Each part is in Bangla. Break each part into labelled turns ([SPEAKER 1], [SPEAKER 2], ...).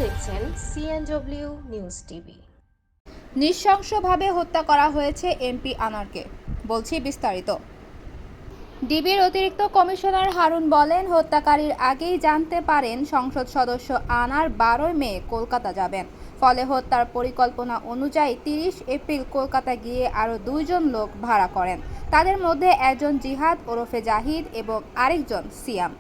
[SPEAKER 1] দেখছেন সিএনডব্লিউ নিউজ টিভি।
[SPEAKER 2] নৃশংসভাবে হত্যা করা হয়েছে এমপি আনারকে, বলছি বিস্তারিত। ডিবির অতিরিক্ত কমিশনার হারুন বলেন, হত্যাকারীর আগেই জানতে পারেন সংসদ সদস্য আনার 12 মে কলকাতা যাবেন। ফলে হত্যার পরিকল্পনা অনুযায়ী 30 এপ্রিল কলকাতা গিয়ে আরও 2 জন লোক ভাড়া করেন। তাদের মধ্যে একজন জিহাদ ওরফে জাহিদ এবং আরেকজন সিয়াম।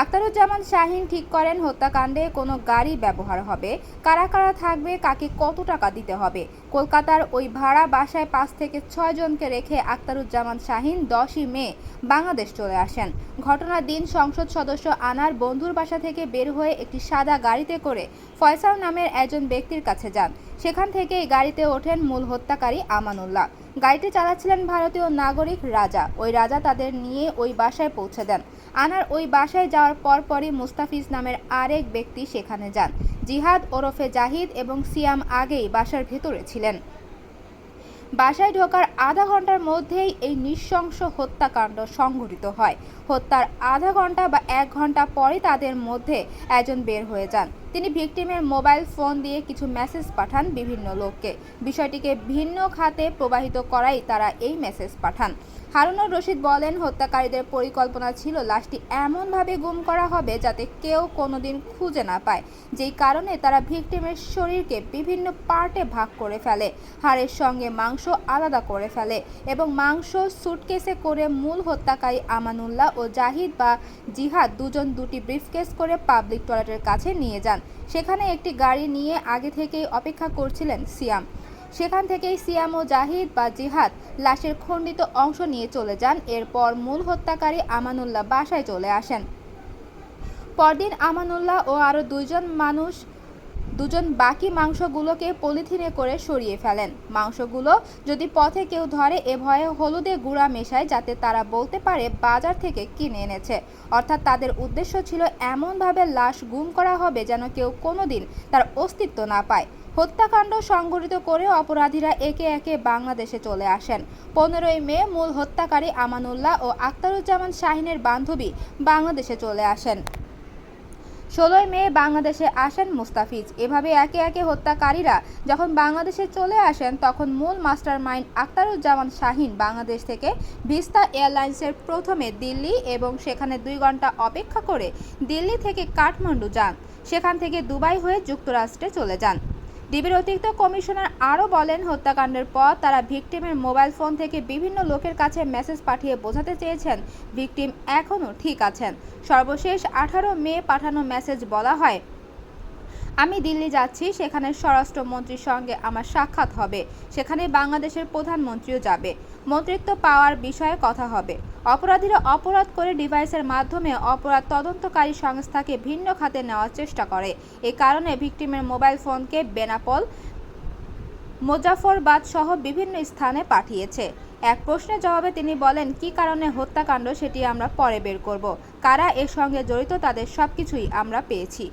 [SPEAKER 2] আখতারুজ্জামান শাহিন ঠিক করেন হত্যাকাণ্ডে কোনো গাড়ি ব্যবহার হবে, কারা কারা থাকবে, কাকে কত টাকা দিতে হবে। কলকাতার ওই ভাড়া বাসায় 5 থেকে 6 জনকে রেখে আখতারুজ্জামান শাহিন 10ই মে বাংলাদেশ চলে আসেন। ঘটনার দিন সংসদ সদস্য আনার বন্ধুর বাসা থেকে বের হয়ে একটি সাদা গাড়িতে করে ফয়সাল নামের একজন ব্যক্তির কাছে যান। সেখান থেকে এই গাড়িতে ওঠেন মূল হত্যাকারী আমানুল্লাহ। গাড়িটি চালাচ্ছিলেন ভারতীয় নাগরিক রাজা। ওই রাজা তাদের নিয়ে ওই বাসায় পৌঁছে দেন। আনার ওই বাসায় যাওয়ার পরপরই মুস্তাফিজ নামের আরেক ব্যক্তি সেখানে যান। জিহাদ ওরফে জাহিদ এবং সিয়াম আগেই বাসার ভেতরে ছিলেন। বাসায় ঢোকার আধা ঘন্টার মধ্যেই এই নৃশংস হত্যাকাণ্ড সংঘটিত হয়। হত্যার আধা ঘন্টা বা 1 ঘন্টা পরে তাদের মধ্যে একজন বের হয়ে যান। তিনি ভিকটিমের মোবাইল ফোন দিয়ে কিছু মেসেজ পাঠান বিভিন্ন লোককে। বিষয়টিকে ভিন্ন খাতে প্রবাহিত করাই তারা এই মেসেজ পাঠান। হারুনুর রশিদ বলেন, হত্যাকারীদের পরিকল্পনা ছিল লাশটি এমনভাবে গুম করা হবে যাতে কেউ কোনোদিন খুঁজে না পায়, যেই কারণে তারা ভিকটিমের শরীরকে বিভিন্ন পার্টে ভাগ করে ফেলে, হাড়ের সঙ্গে মাংস আলাদা করে ফেলে এবং মাংস সুটকেসে করে মূল হত্যাকারী আমানুল্লাহ ও জাহিদ বা জিহাদ দুজন দুটি ব্রিফকেস করে পাবলিক টয়লেটের কাছে নিয়ে যান। সেখানে একটি গাড়ি নিয়ে আগে থেকেই অপেক্ষা করছিলেন সিয়াম। সেখান থেকেই সিয়াম ও জাহিদ বা জিহাদ লাশের খণ্ডিত অংশ নিয়ে চলে যান। এরপর মূল হত্যাকারী আমানুল্লাহ বাসায় চলে আসেন। পরদিন আমানুল্লাহ ও আরও দুজন বাকি মাংসগুলোকে পলিথিনে করে সরিয়ে ফেলেন। মাংসগুলো যদি পথে কেউ ধরে এ ভয়ে হলুদে গুঁড়া মেশায় যাতে তারা বলতে পারে বাজার থেকে কিনে এনেছে। অর্থাৎ তাদের উদ্দেশ্য ছিল এমনভাবে লাশ গুম করা হবে যেন কেউ কোনোদিন তার অস্তিত্ব না পায়। হত্যাকাণ্ড সংঘটিত করে অপরাধীরা একে একে বাংলাদেশে চলে আসেন। 15ই মে মূল হত্যাকারী আমানুল্লাহ ও আখতারুজ্জামান শাহিনের বান্ধবী বাংলাদেশে চলে আসেন। 16ই মে বাংলাদেশে আসেন মুস্তাফিজ। এভাবে একে একে হত্যাকারীরা যখন বাংলাদেশে চলে আসেন তখন মূল মাস্টার মাইন্ড আখতারুজ্জামান শাহিন বাংলাদেশ থেকে ভিস্তা এয়ারলাইন্সের প্রথমে দিল্লি এবং সেখানে 2 ঘন্টা অপেক্ষা করে দিল্লি থেকে কাঠমান্ডু যান। সেখান থেকে দুবাই হয়ে যুক্তরাষ্ট্রে চলে যান। ডিবির অতিরিক্ত কমিশনার আরও বলেন, হত্যাকাণ্ডের পর তারা ভিকটিমের মোবাইল ফোন থেকে বিভিন্ন লোকের কাছে মেসেজ পাঠিয়ে বোঝাতে চেয়েছেন ভিকটিম এখনও ঠিক আছেন। সর্বশেষ 18 মে পাঠানো মেসেজ বলা হয়, আমি দিল্লি যাচ্ছি, সেখানে স্বরাষ্ট্রমন্ত্রীর সঙ্গে আমার সাক্ষাৎ হবে, সেখানে বাংলাদেশের প্রধানমন্ত্রীও যাবে, মন্ত্রিত্ব পাওয়ার বিষয়ে কথা হবে। অপরাধীরা অপরাধ করে ডিভাইসের মাধ্যমে অপরাধ তদন্তকারী সংস্থাকে ভিন্ন খাতে নেওয়ার চেষ্টা করে। এ কারণে ভিকটিমের মোবাইল ফোনকে বেনাপোল, মুজাফরবাদ সহ বিভিন্ন স্থানে পাঠিয়েছে। এক প্রশ্নের জবাবে তিনি বলেন, কী কারণে হত্যাকাণ্ড সেটি আমরা পরে বের করব, কারা এর সঙ্গে জড়িত তাদের সবকিছুই আমরা পেয়েছি।